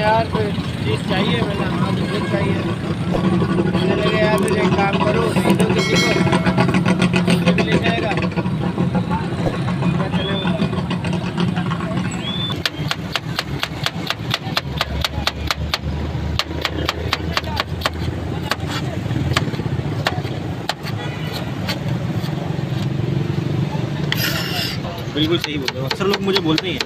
यार कोई चीज़ चाहिए, मैंने हाँ मुझे चाहिए। मैंने लगे यार तुझे एक काम करो, दे दो किसी को, ये भी ले जाएगा। चले वो बिल्कुल सही बोल रहे हो, अक्सर लोग मुझे बोलते ही हैं।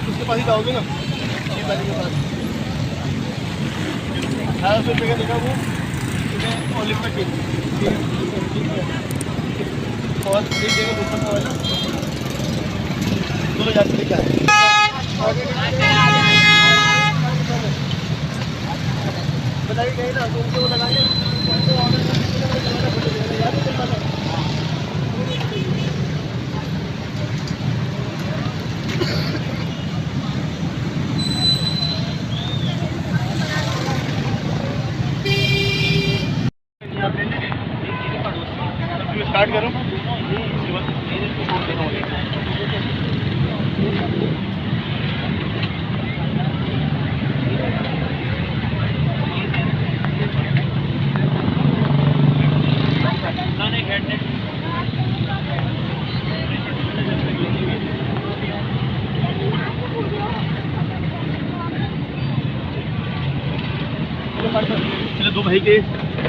उसके पास ही जाओगे ना, ये वाले के पास 1800 रुपये का देगा वो, उसमें ऑलिव का केक और एक जगह ऊपर का वाला 2000 रुपये का है। बताइए कहीं ना तो उनके वो लगाएंगे स्टार्ट करूँ चलो दो भाई के,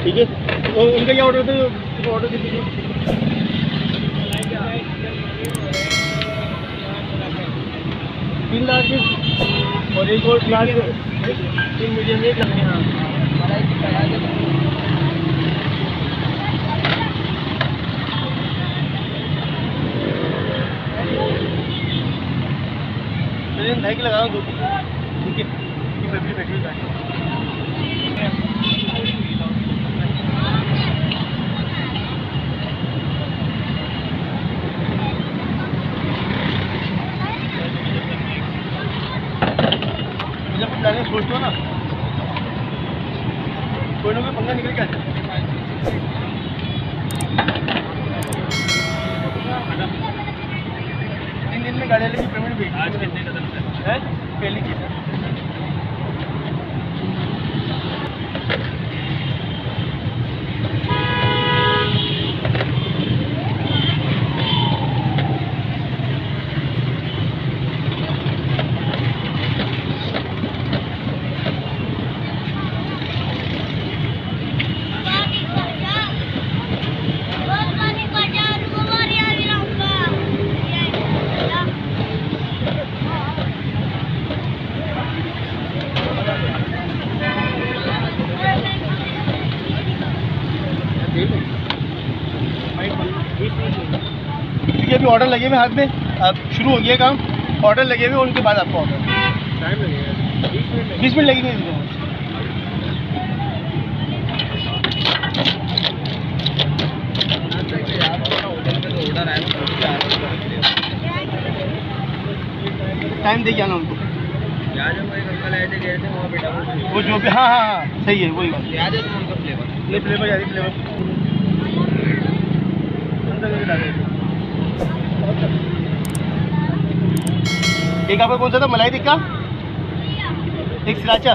ठीक है। और उनका क्या ऑर्डर था, ऑर्डर दे दीजिए। 3 लाख और एक और ग्लास 3 मीडियम एक लगने हैं। ढाई के लगाओ 2, ठीक है। फैमिली बैठी है लाने सोचते हो ना, कोई ना कोई पंगा निकल के आता है। 3 दिन में गाड़ी लेके पेमेंट भेज आज कितने कदम है पहले की अभी ऑर्डर लगे हुए हाथ में, अब शुरू हो गया काम। ऑर्डर लगे हुए उनके बाद आपको ऑर्डर टाइम लगेगा 20 मिनट लगेंगे। टाइम दे क्या ना उनको वो जो भी, हाँ हाँ हाँ सही है वही बात। ये फ्लेवर यार फ्लेवर एक आपका कौन सा था, मलाई टिक्का, एक सराचा।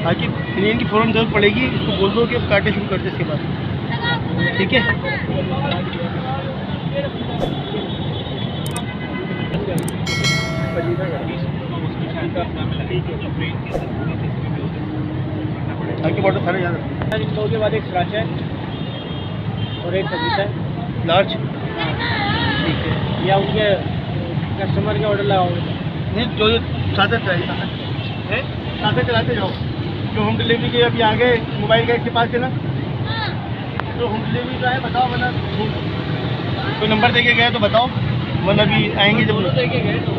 बाकी इंजन की फ़ौरन जरूरत पड़ेगी, इसको बोल दो कि अब काटे शुरू करते इसके बाद, ठीक है। बाकी बॉटल सारे याद रखो। इन दो के बाद एक स्क्रैच है और एक सर्विस है लार्ज, ठीक है। या उनके कस्टमर के ऑर्डर लगाओगे? नहीं, जो साथ चाहिए साथ चलाते जाओ। जो होम डिलीवरी के अभी आगे मोबाइल का इसके पास है ना, जो होम डिलीवरी का है बताओ, वरना कोई नंबर दे के गए तो बताओ, वरना अभी आएंगे जब दे के गए तो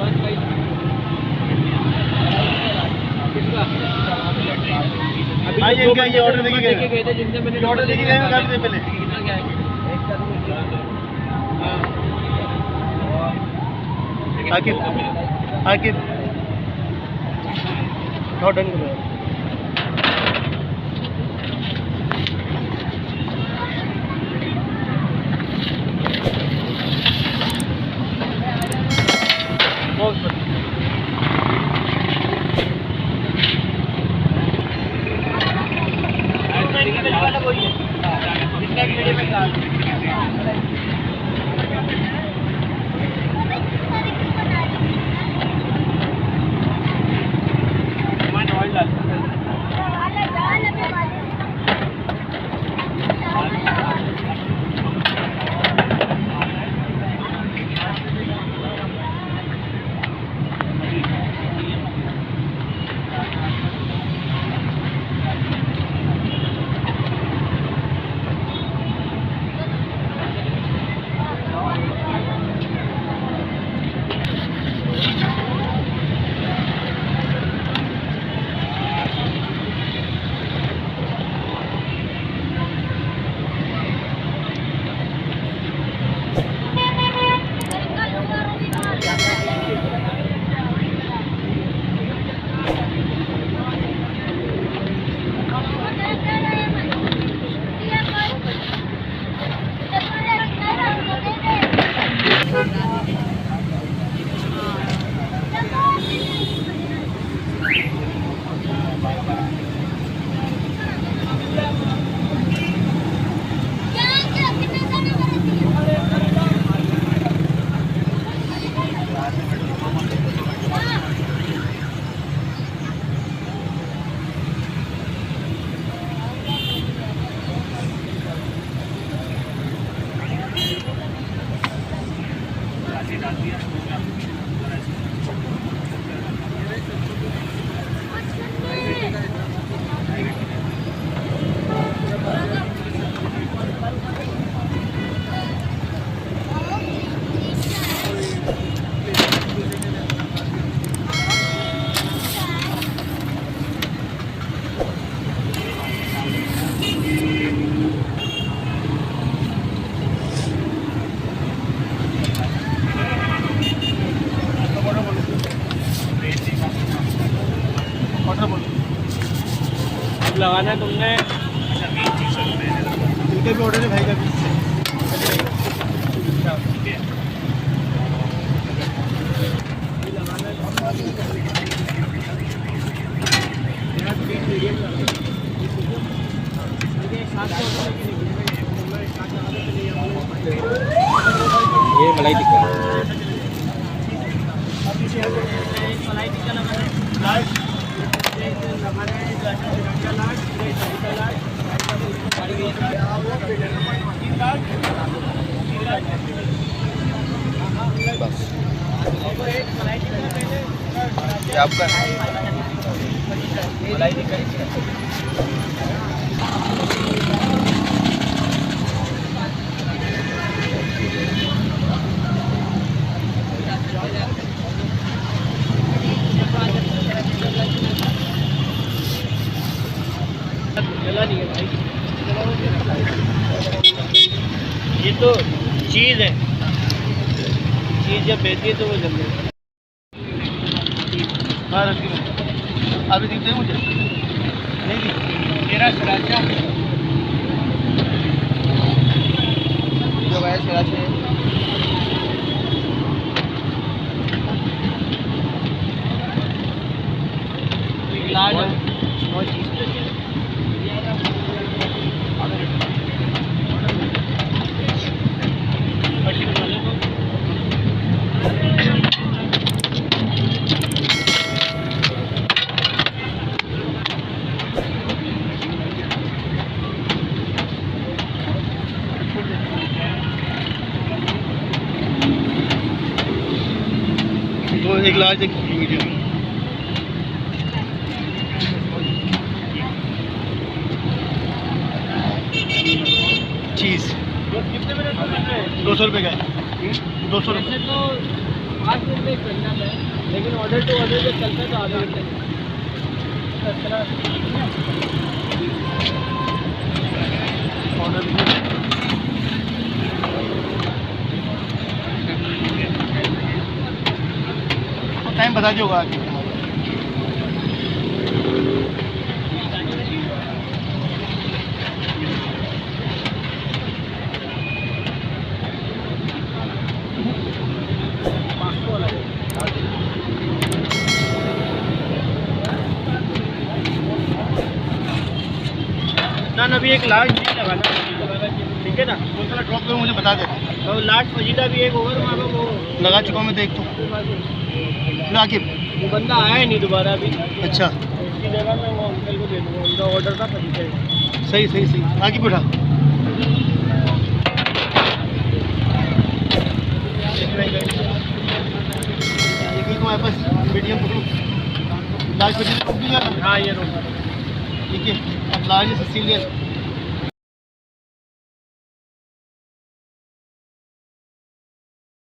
हाँ ये ऑर्डर दे के गए थे, जिनसे मैंने ऑर्डर दे के गए काफ़ी देर पहले। आकिब आकिब डन करो। बहुत बढ़िया। लगाना है तुमने, इनके भी ऑर्डर है भाई का भी। ये मलाई टिक्का मलाई टिक्का लगाना है, ये आपका मलाई टिक्का ये तो चीज़ है, चीज़ जब बेचती है तो वो जल जाती है। हाँ रखी अभी दिखते हैं मुझे नहीं दिख तेरा सराचा जो गया सराचे लाल स्मॉल चीज़ तो एक लार्ज एक मीडियम। चीज़ कितने मिनट में मिल रहे हैं? 200 रुपये का है। 200 रुपये। वैसे तो 5 मिनट में करना है, लेकिन ऑर्डर टू ऑर्डर जब चलता है तो आधे घंटे टाइम बता दिया होगा आगे। ना अभी एक लार्ज चीज लगाना, ठीक है ना? दूसरा ड्रॉप करो, मुझे बता दे। और लार्ज फजीदा भी एक होगा वहाँ पे, वो लगा चुका हूँ मैं, देख तो राकिब। वो बंदा आया ही नहीं दोबारा अभी, अच्छा, उसकी जगह मैं वो अंकल को दे दूँगा, उनका ऑर्डर था फजीदा का। सही सही सही। आगे बैठा तुम्हारे पास मीडियम पकड़ो। लार्ज मीडियम हाँ ये रोक। ठीक है, अब लार्ज है सीरियल।